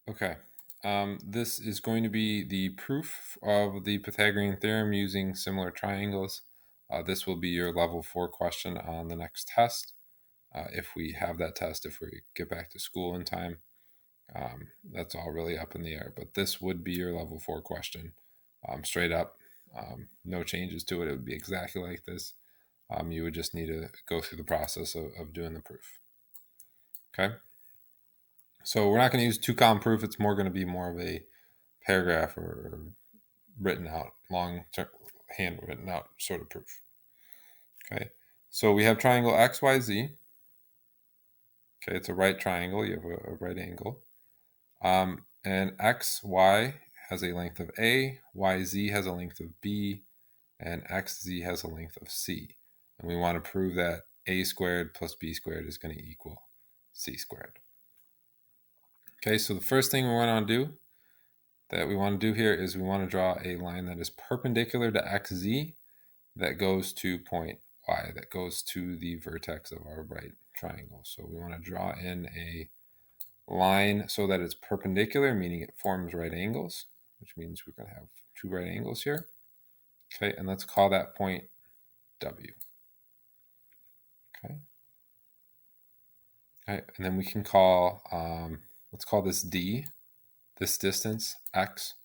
Okay, this is going to be the proof of the Pythagorean theorem using similar triangles. This will be your level 4 question on the next test. If we have that test, if we get back to school in time, that's all really up in the air. But this would be your level 4 question, straight up. No changes to it. It would be exactly like this. You would just need to go through the process of doing the proof. Okay. So we're not going to use two-column proof. It's more going to be more of a paragraph or written out, long hand written out sort of proof. Okay. So we have triangle XYZ. Okay, it's a right triangle. You have a right angle. And XY has a length of A, YZ has a length of B, and XZ has a length of C. And we want to prove that A squared plus B squared is going to equal C squared. Okay, so the first thing we want to do here is we want to draw a line that is perpendicular to XZ that goes to point Y, that goes to the vertex of our right triangle. So we want to draw in a line so that it's perpendicular, meaning it forms right angles, which means we're going to have two right angles here. Okay, and let's call that point W. Okay. Okay, and then we can call, let's call this D, this distance X.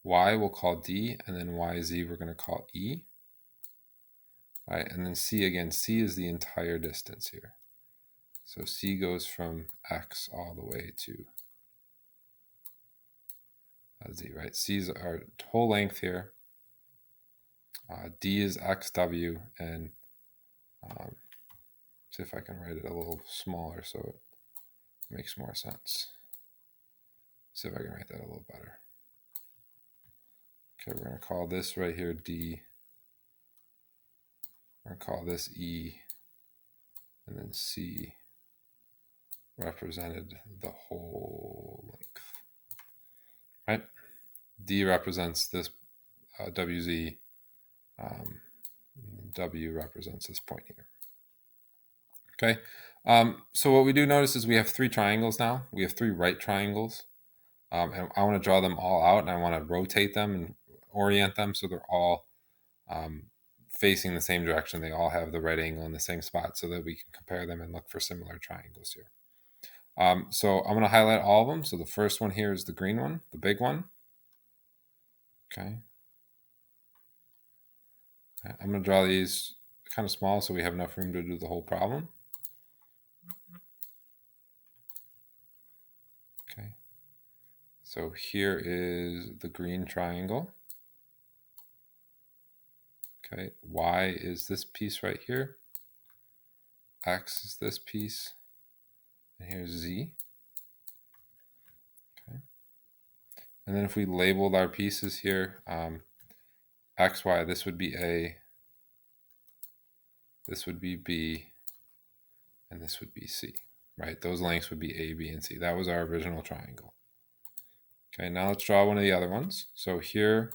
Y we'll call D, and then YZ we're going to call E. All right, and then C again. C is the entire distance here. So C goes from X all the way to Z, right? C is our whole length here. D is XW, and see if I can write it a little smaller so it makes more sense. See if I can write that a little better. Okay, we're going to call this right here D. We're going to call this E, and then C represented the whole length. Right? D represents this WZ. W represents this point here. Okay, so what we do notice is we have three triangles now. We have three right triangles. And I want to draw them all out, and I want to rotate them and orient them so they're all facing the same direction. They all have the right angle in the same spot so that we can compare them and look for similar triangles here. So I'm going to highlight all of them. So the first one here is the green one, the big one. Okay. I'm going to draw these kind of small so we have enough room to do the whole problem. Okay. So here is the green triangle. Okay. Y is this piece right here. X is this piece. And here's Z. Okay. And then if we labeled our pieces here, X, Y, this would be A, this would be B, and this would be C, right? Those lengths would be A, B, and C. That was our original triangle. Okay, now let's draw one of the other ones. So here,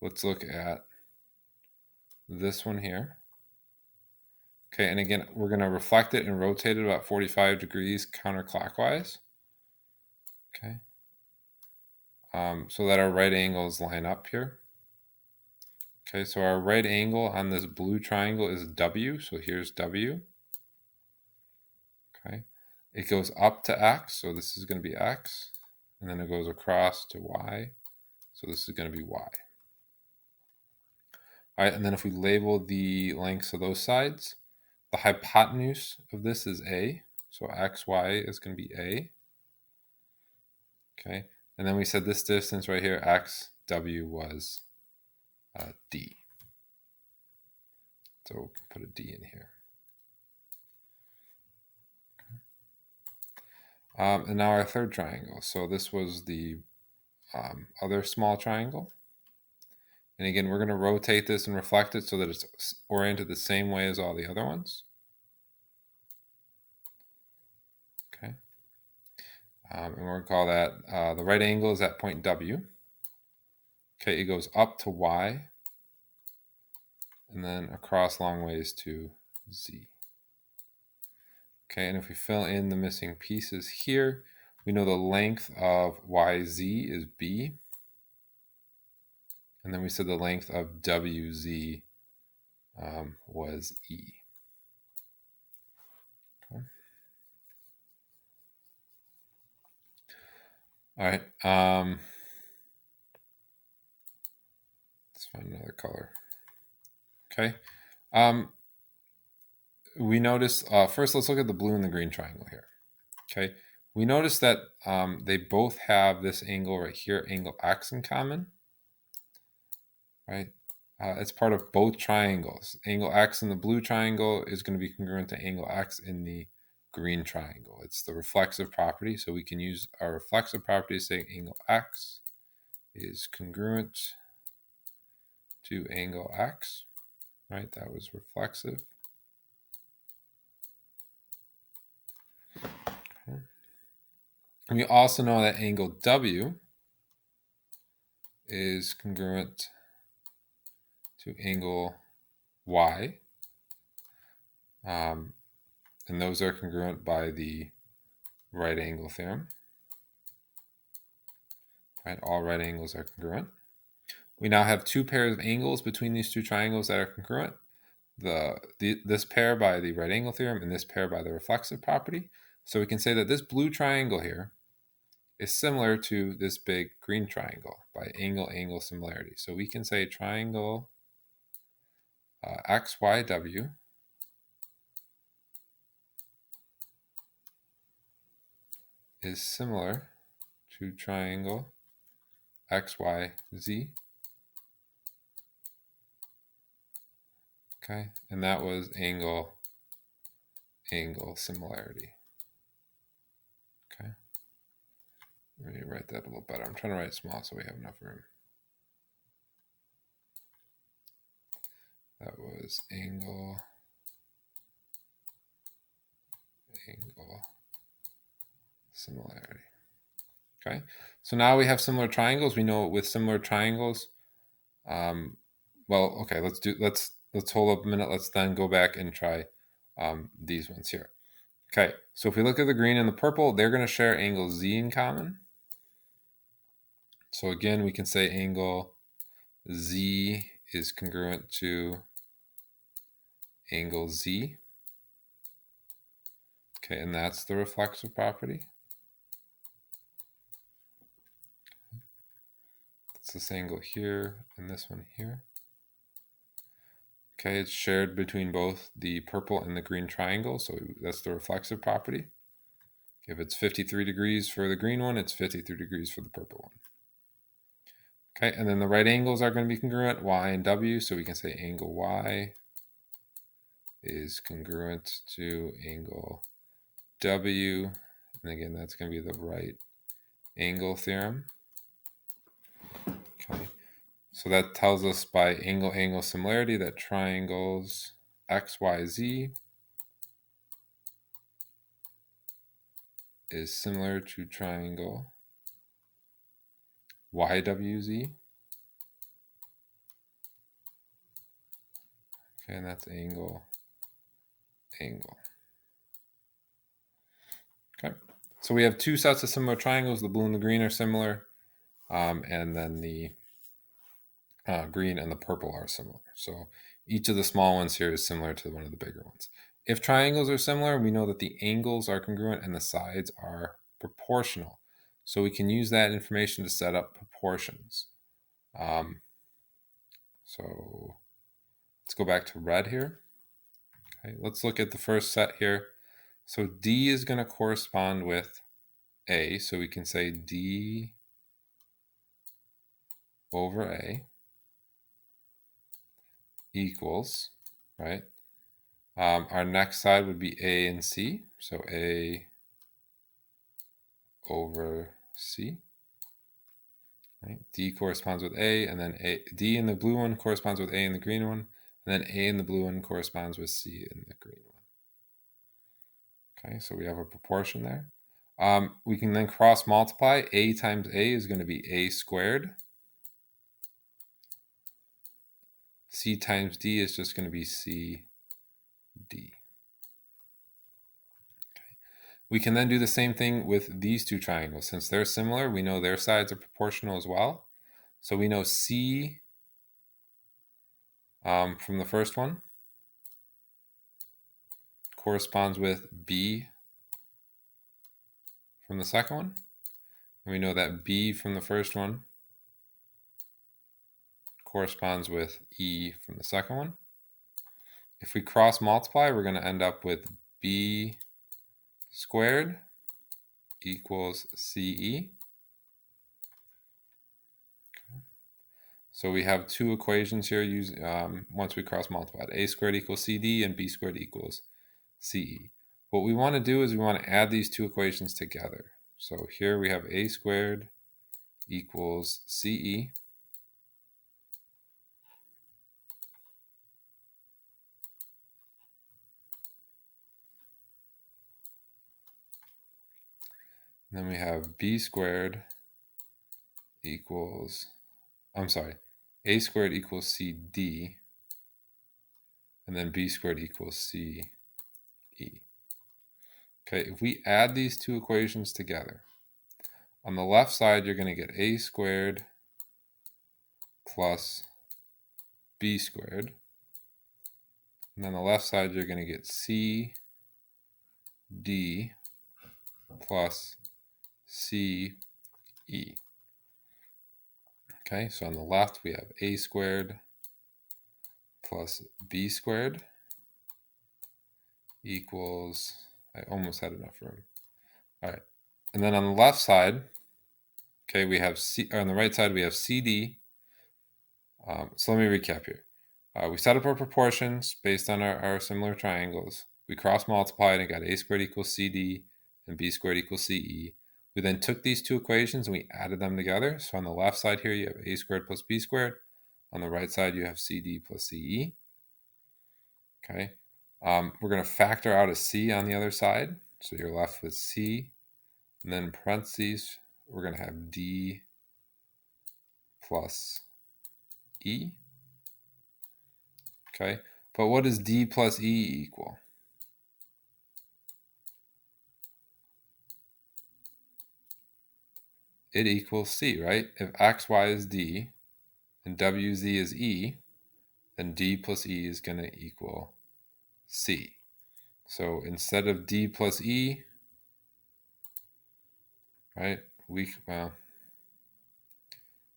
let's look at this one here. Okay, and again, we're going to reflect it and rotate it about 45 degrees counterclockwise. Okay, so that our right angles line up here. Okay, so our right angle on this blue triangle is W, so here's W. Okay, it goes up to X, so this is going to be X, and then it goes across to Y, so this is going to be Y. All right, and then if we label the lengths of those sides, the hypotenuse of this is A, so XY is going to be A. Okay, and then we said this distance right here, XW, was D. So we'll put a D in here. And now our third triangle. So this was the other small triangle. And again, we're going to rotate this and reflect it so that it's oriented the same way as all the other ones. Okay. And we're going to call that the right angle is at point W. Okay, it goes up to Y and then across long ways to Z. Okay, and if we fill in the missing pieces here, We know the length of YZ is B. And then we said the length of WZ was E. Okay. All right. Let's find another color. Okay. We notice, first let's look at the blue and the green triangle here. Okay. We notice that they both have this angle right here, angle X, in common. Right. It's part of both triangles. Angle X in the blue triangle is going to be congruent to angle X in the green triangle. It's the reflexive property. So we can use our reflexive property to say angle X is congruent to angle X. Right. That was reflexive. Okay. And we also know that angle W is congruent to angle Y. And those are congruent by the right angle theorem. Right, all right angles are congruent. We now have two pairs of angles between these two triangles that are congruent. This pair by the right angle theorem and this pair by the reflexive property. So we can say that this blue triangle here is similar to this big green triangle by angle-angle similarity. So we can say triangle XYW is similar to triangle XYZ. Okay, and that was angle-angle similarity. Okay, let me write that a little better. I'm trying to write small so we have enough room. That was angle similarity. Okay, so now we have similar triangles. We know with similar triangles, well, okay, let's hold up a minute. Let's then go back and try these ones here. Okay, so if we look at the green and the purple, they're going to share angle Z in common. So again, we can say angle Z is congruent to angle Z. Okay, and that's the reflexive property. It's this angle here and this one here. Okay, it's shared between both the purple and the green triangle, so that's the reflexive property. If it's 53 degrees for the green one, it's 53 degrees for the purple one. Okay, and then the right angles are going to be congruent, Y and W, so we can say angle Y is congruent to angle W, and again, that's going to be the right angle theorem. Okay, so that tells us by angle-angle similarity that triangles XYZ is similar to triangle YWZ. Okay, and that's angle. Okay, so we have two sets of similar triangles. The blue and the green are similar, and then the green and the purple are similar. So each of the small ones here is similar to one of the bigger ones. If triangles are similar, we know that the angles are congruent and the sides are proportional. So we can use that information to set up proportions. So let's go back to red here. Okay, let's look at the first set here. So D is going to correspond with A, so we can say D over A equals, right? Our next side would be A and C, so A over C. Right? D corresponds with A, and then D in the blue one corresponds with A in the green one, and then A in the blue one corresponds with C in the green one. Okay, so we have a proportion there. We can then cross multiply. A times A is going to be A squared. C times D is just going to be C D. Okay. We can then do the same thing with these two triangles. Since they're similar, we know their sides are proportional as well. So we know C from the first one corresponds with B from the second one. And we know that B from the first one corresponds with E from the second one. If we cross multiply, we're going to end up with B squared equals CE. So we have two equations here once we cross multiply. A squared equals CD and B squared equals CE. What we want to do is we want to add these two equations together. So here we have A squared equals CE. And then we have B squared equals, A squared equals CD. And then B squared equals CE. Okay, if we add these two equations together, on the left side, you're going to get A squared plus B squared. And on the left side, you're going to get CD plus CE. Okay, so on the left, we have A squared plus B squared equals, I almost had enough room. All right, and then on the left side, okay, we have on the right side, we have CD. So let me recap here. We set up our proportions based on our similar triangles. We cross multiplied and got A squared equals CD and B squared equals CE. We then took these two equations and we added them together. So on the left side here, you have A squared plus B squared. On the right side, you have CD plus CE. Okay. We're going to factor out a C on the other side. So you're left with C. And then in parentheses, we're going to have D plus E. Okay. But what does D plus E equal? It equals C, right? If XY is D and WZ is E, then D plus E is going to equal C. So instead of D plus E, right, well,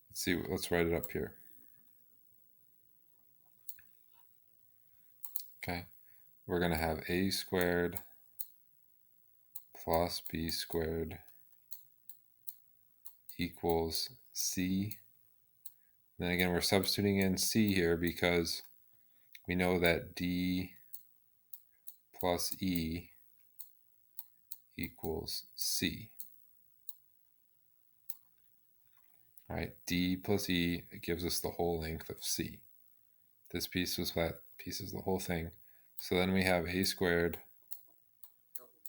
let's see, let's write it up here. Okay, we're going to have A squared plus B squared equals C. Then again, we're substituting in C here because we know that D plus E equals C. All right, D plus E, it gives us the whole length of C. This piece was that piece is the whole thing. So then we have A squared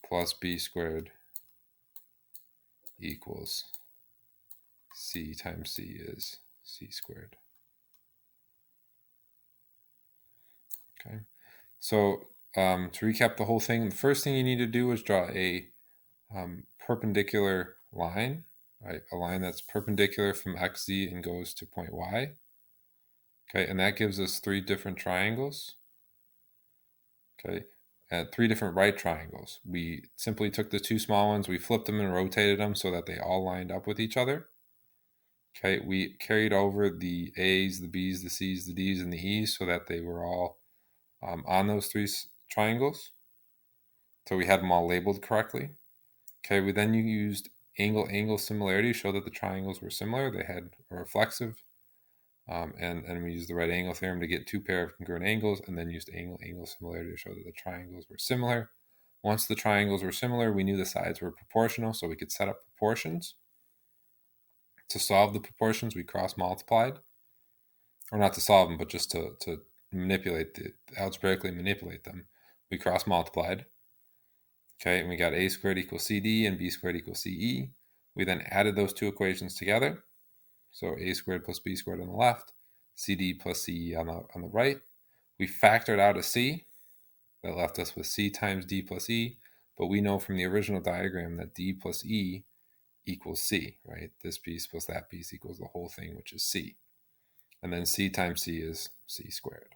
plus B squared equals C times C is C squared. Okay, so to recap the whole thing, the first thing you need to do is draw a perpendicular line, right? A line that's perpendicular from XZ and goes to point Y. Okay, and that gives us three different triangles. Okay, and three different right triangles. We simply took the two small ones, we flipped them and rotated them so that they all lined up with each other. Okay, we carried over the A's, the B's, the C's, the D's, and the E's so that they were all on those three triangles. So we had them all labeled correctly. Okay, we then used angle-angle similarity to show that the triangles were similar. They had a reflexive, and we used the right angle theorem to get two pair of congruent angles, and then used angle-angle similarity to show that the triangles were similar. Once the triangles were similar, we knew the sides were proportional, so we could set up proportions. To solve the proportions, we cross-multiplied. Or not to solve them, but just to algebraically manipulate them. We cross-multiplied. Okay, and we got A squared equals CD and B squared equals CE. We then added those two equations together. So A squared plus B squared on the left, CD plus CE on the right. We factored out a C. That left us with C times D plus E. but we know from the original diagram that D plus E equals C, right? This piece plus that piece equals the whole thing, which is C. And then C times C is C squared.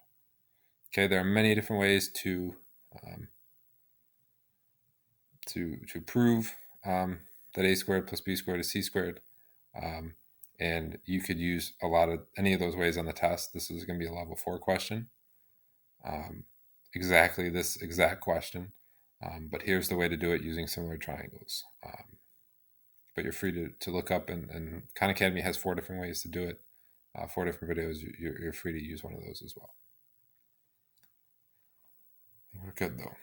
Okay, there are many different ways to prove that A squared plus B squared is C squared. And you could use any of those ways on the test. This is going to be a level 4 question. Exactly this exact question. But here's the way to do it using similar triangles. But you're free to look up, and Khan Academy has 4 different ways to do it. 4 different videos. You're free to use one of those as well. We're good though.